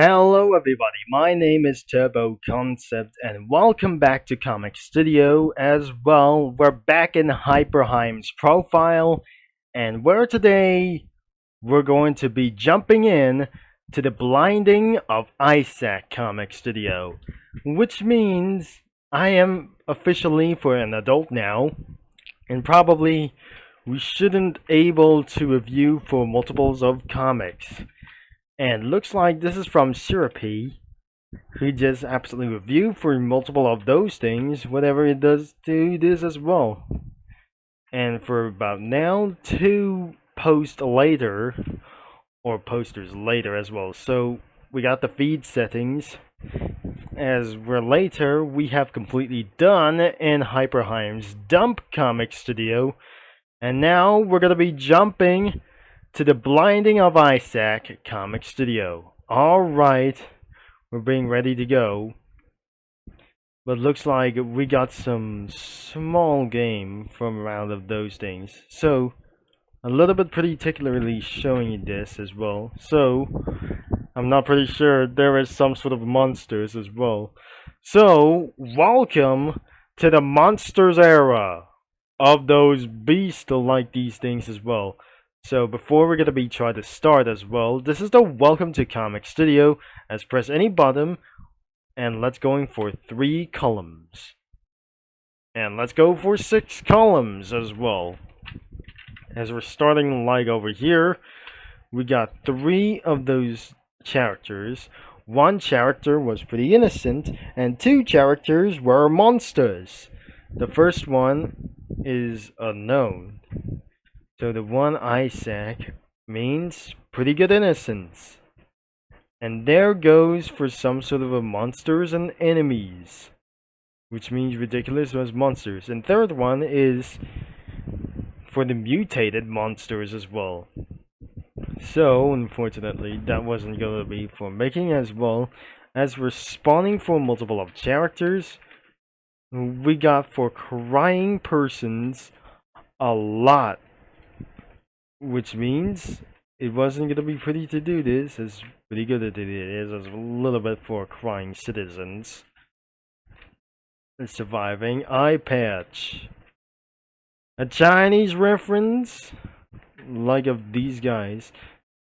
Hello everybody, my name is Turbo Concept and welcome back to Comic Studio as well. We're back in Hyperheim's profile and where today we're going to be jumping in to the blinding of Isaac Comic Studio, which means I am officially for an adult now and probably we shouldn't able to review for multiples of comics. And looks like this is from Shure, who just absolutely reviewed for multiple of those things, whatever it does to this as well. And for about now, two posts later, or posters later as well. So we got the feed settings. As we're later, we have completely done in Hyperheim's Dump Comic Studio. And now we're going to be jumping to the Blinding of Isaac Comic Studio. Alright, we're being ready to go. But looks like we got some small game from around of those things. So, a little bit particularly showing you this as well. So, I'm not pretty sure there is some sort of monsters as well. So, welcome to the monsters era of those beasts like these things as well. So before we're gonna be trying to start as well, this is the welcome to Comic Studio. As press any button, and let's going for 3 columns, and let's go for 6 columns as well. As we're starting like over here, we got 3 of those characters. 1 character was pretty innocent, and 2 characters were monsters. The first one is unknown. So the one Isaac means pretty good innocence. And there goes for some sort of a monsters and enemies, which means ridiculous as monsters. And third one is for the mutated monsters as well. So unfortunately that wasn't going to be for making as well. As we're spawning for multiple of characters, we got for crying persons a lot. Which means it wasn't going to be pretty to do this, as pretty good at it is, as a little bit for crying citizens. A surviving eye patch. A Chinese reference, like of these guys,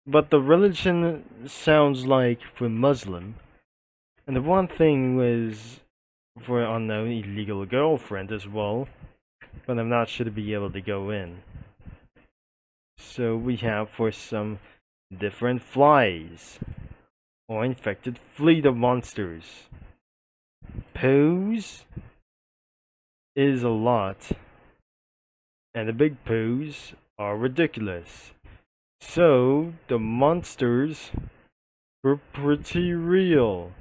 but the religion sounds like for Muslim. And the one thing was for unknown illegal girlfriend as well, but I'm not sure to be able to go in. So we have for some different flies or infected fleet of monsters. Poos is a lot, and the big poos are ridiculous. So the monsters were pretty real,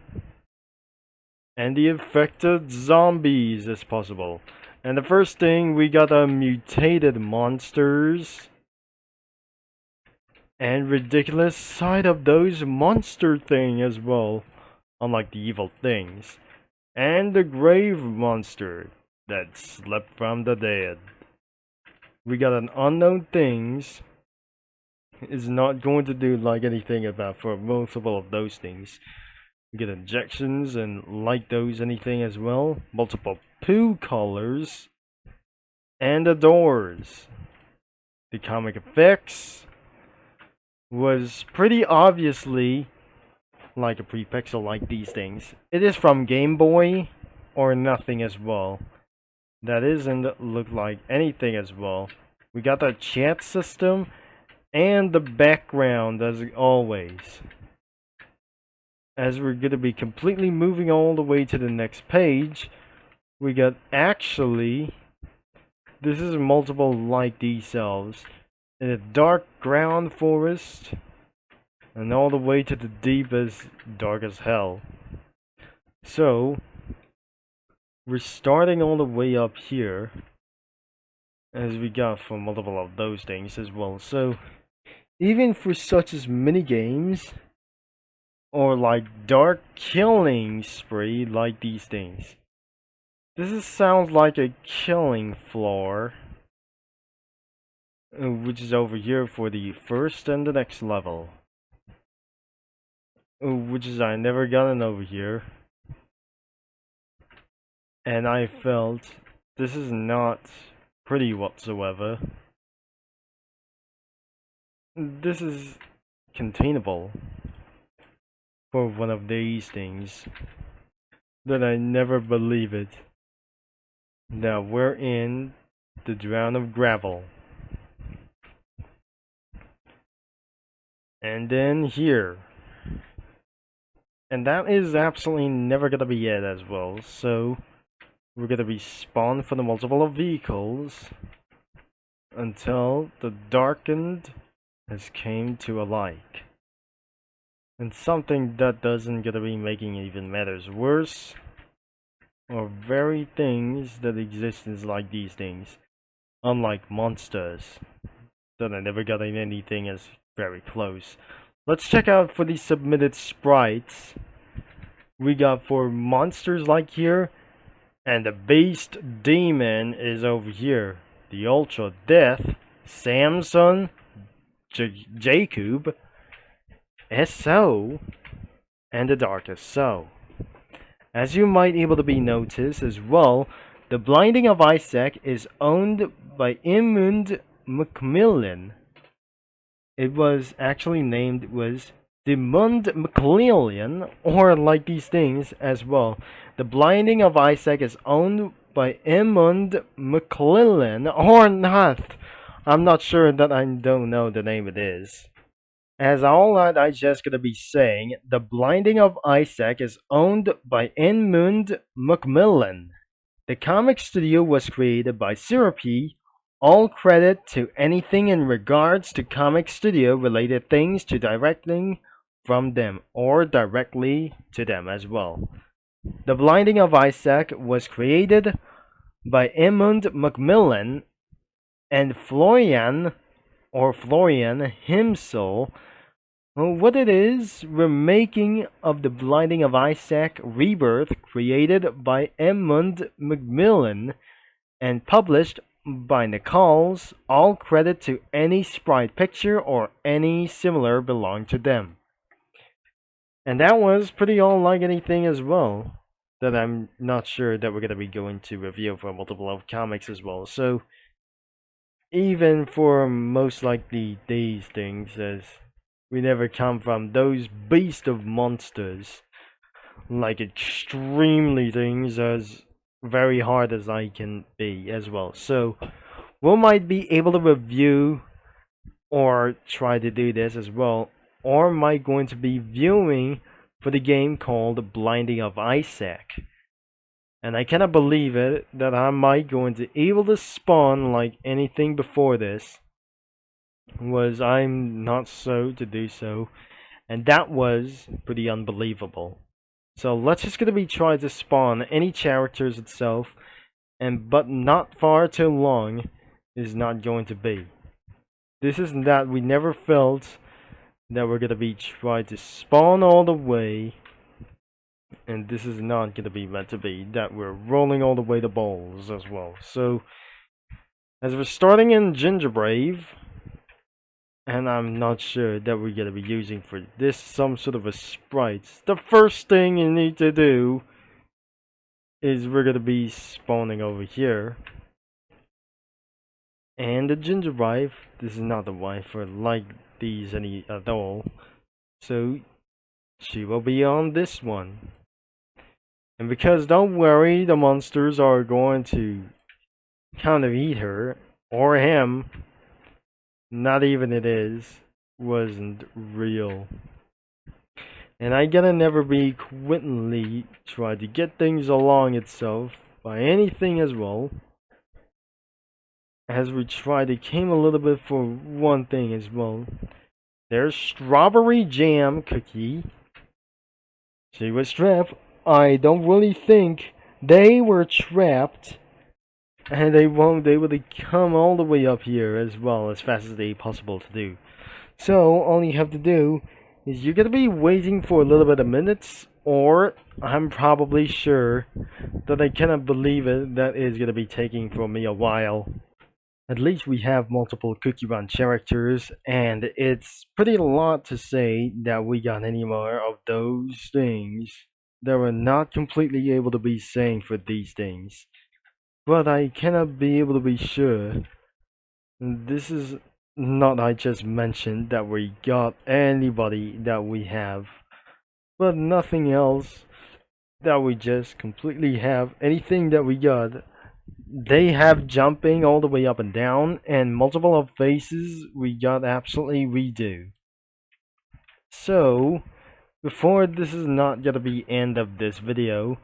and the infected zombies as possible. And the first thing, we got a mutated monsters. And ridiculous side of those monster thing as well, unlike the evil things. And the grave monster that slept from the dead. We got an unknown things is not going to do like anything about for multiple of those things. We get injections and like those anything as well. Multiple poo colors. And the doors. The comic effects was pretty obviously like a pre-pixel like these things. It is from Game Boy or nothing as well. That isn't look like anything as well. We got the chat system and the background as always. As we're gonna be completely moving all the way to the next page, we got actually this is multiple like these cells. In a dark ground forest, and all the way to the deepest, dark as hell. So, we're starting all the way up here, as we got from multiple of those things as well. So, even for such as mini games, or like dark killing spree like these things, this sounds like a killing floor. Which is over here for the first and the next level. which is I never gotten over here. And I felt this is not pretty whatsoever. This is containable for one of these things that I never believe it. Now we're in the drown of gravel. And then here. And that is absolutely never gonna be it as well, so we're gonna be spawned for the multiple of vehicles until the darkened has came to alike. And something that doesn't gonna be making even matters worse are very things that exist is like these things. Unlike monsters that I never got in anything as very close. Let's check out for the submitted sprites we got for monsters like here, and the beast demon is over here. The ultra death, Samson, Jacob, SO, and the darkest so. As you might able to be noticed as well, the blinding of Isaac is owned by Edmund Macmillan. It was actually named was Demund McClellan, or like these things as well. The blinding of Isaac is owned by Edmund McClellan, or not. I'm not sure that I don't know the name it is. As all that I just gonna be saying, the blinding of Isaac is owned by Edmund Macmillan. The comic studio was created by Syrupy. All credit to anything in regards to comic studio related things to directing from them or directly to them as well. The Blinding of Isaac was created by Edmund Macmillan and Florian himself. What it is, remaking of The Blinding of Isaac Rebirth created by Edmund Macmillan and published by Nichols. All credit to any sprite picture or any similar belong to them. And that was pretty unlike anything as well that I'm not sure that we're going to be going to review for multiple of comics as well. So even for most likely these things, as we never come from those beast of monsters, like extremely things as very hard as I can be as well. So we might be able to review or try to do this as well, or am I going to be viewing for the game called Blinding of Isaac. And I cannot believe it that I might going to able to spawn like anything before this. Was I'm not so to do so, and that was pretty unbelievable. So let's just gonna be trying to spawn any characters itself, and but not far too long is not going to be. This is that we never felt that we're gonna be trying to spawn all the way, and this is not gonna be meant to be that we're rolling all the way to balls as well. So as we're starting in Gingerbrave, and I'm not sure that we're gonna be using for this some sort of a sprite. The first thing you need to do is we're gonna be spawning over here. And the ginger wife, this is not the wife for like these any at all. So she will be on this one. And because don't worry, the monsters are going to kind of eat her or him. Not even it is, wasn't real. And I gotta never be quickly try to get things along itself by anything as well. As we try to came a little bit for one thing as well. There's strawberry jam cookie. She was trapped. I don't really think they were trapped. And they won't be able to come all the way up here as well as fast as they possible to do. So all you have to do is you're gonna be waiting for a little bit of minutes, or I'm probably sure that I cannot believe it, that is gonna be taking for me a while. At least we have multiple cookie run characters, and it's pretty a lot to say that we got any more of those things that we're not completely able to be saying for these things. But I cannot be able to be sure. This is not I just mentioned that we got anybody that we have, but nothing else that we just completely have. Anything that we got, they have jumping all the way up and down, and multiple of faces we got absolutely redo. So, before this is not gonna be end of this video,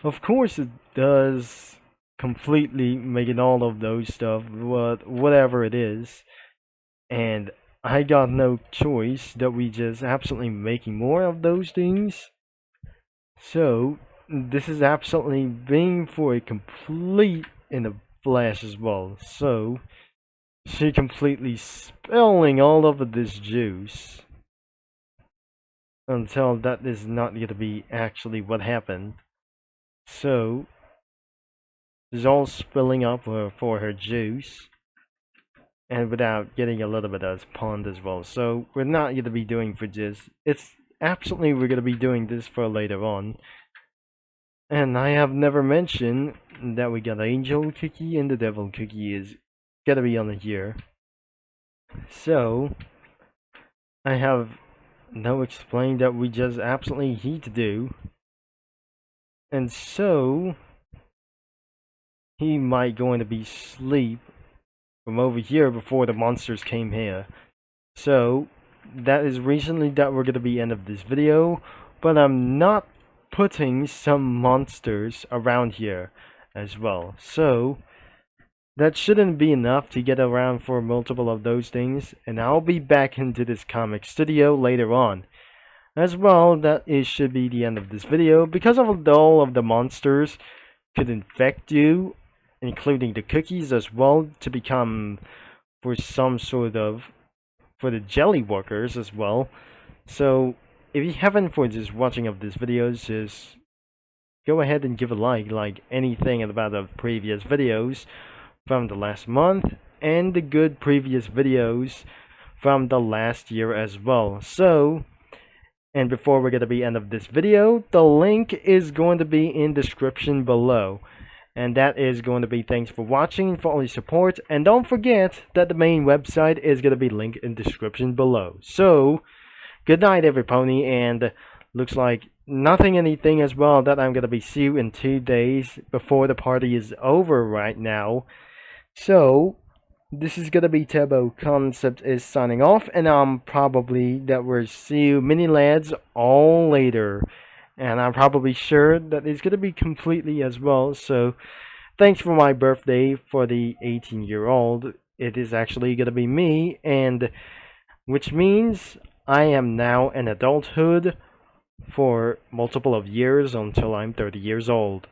of course it does completely making all of those stuff, whatever it is, and I got no choice that we just absolutely making more of those things. So this is absolutely being for a complete in the flash as well. So she completely spilling all over this juice until that is not going to be actually what happened. So it's all spilling up for her juice, and without getting a little bit of pond as well. So we're not going to be doing for this. It's absolutely we're going to be doing this for later on. And I have never mentioned that we got angel cookie and the devil cookie is gonna be on here. So I have no explained that we just absolutely need to do. And so he might going to be sleep from over here before the monsters came here. So that is recently that we're gonna be end of this video, but I'm not putting some monsters around here as well. So that shouldn't be enough to get around for multiple of those things, and I'll be back into this comic studio later on. As well, that should be the end of this video, because of all of the monsters could infect you, including the cookies as well, to become for some sort of for the jelly workers as well. So if you haven't for just watching of these videos, just go ahead and give a like anything about the previous videos from the last month and the good previous videos from the last year as well. So, and before we're going to be end of this video, the link is going to be in description below. And that is going to be thanks for watching, for all your support, and don't forget that the main website is going to be linked in description below. So, good night everybody, and looks like nothing anything as well that I'm going to be see you in 2 days before the party is over right now. So, this is going to be Turbo Concept is signing off, and I'm probably that we'll see you mini lads all later. And I'm probably sure that it's going to be completely as well. So, thanks for my birthday for the 18-year-old. It is actually going to be me, and which means I am now in adulthood for multiple of years until I'm 30 years old.